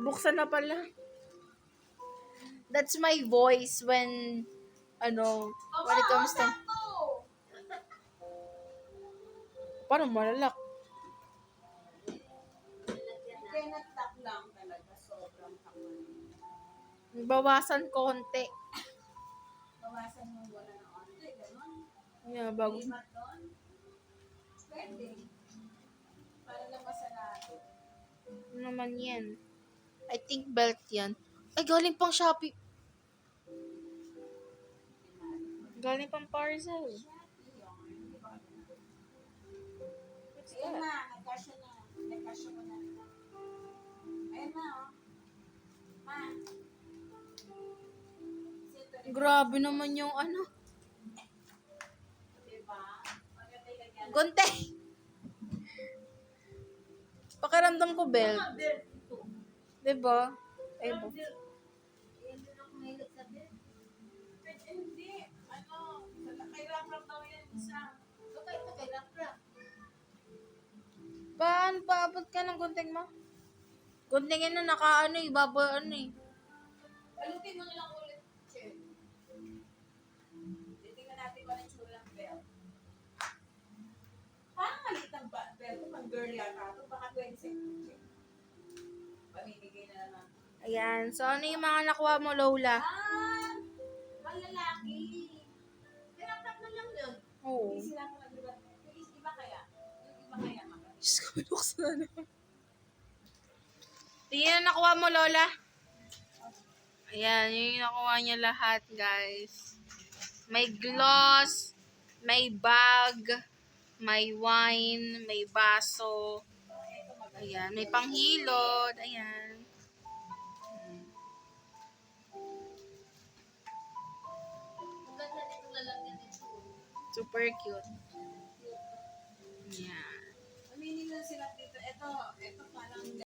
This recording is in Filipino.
Nabuksan na pala. That's my voice when it comes to... Parang malalak. Kinatak lang talaga. Sobrang takot. Bawasan konti. Bawasan mo wala ng onte. Ganon. Yeah, bago. Limat doon. Pwede. Para lang masanado. Ano naman yan? I think belt yan. Ay, galing pang Shopee. Galing pang parcel. What's Ayan that? na. Nagkasya na. Nagkasya mo na. Ayan na oh. Ma. Grabe naman yung Diba? Maganda yung ganyan. Gonte! Pakiramdam ko belt. Mga belt ito. Diba? Ay, Pero hindi ako mahilig sa belt. Hindi. Kay Rap-Rap daw yan isa. So, kay Rap-Rap. Paano paabot ka ng gunting mo? Gunting yun na ibaba Balutin mo na lang ulit, Che. Titingnan natin kung ano yung tsura ng belt. Parang maliit ang belt. Pang girl yata ito. Baka 20 Che. Pamimigay na naman. Ayan. So, ano yung mga nakuha mo, Lola? Malalaki. Pinaptap na lang yun. Oo. Hindi sila mo nag-iba. Yung iba kaya? Yung iba kaya makakita. Diyos ko, binuksan na. Tingnan na nakuha mo, Lola. Ayan, yung nakuha niya lahat, guys. May gloss, may bag, may wine, may baso. Ayan, may panghilod. Ayan. Ang ganda nito lalagyan nito. Super cute.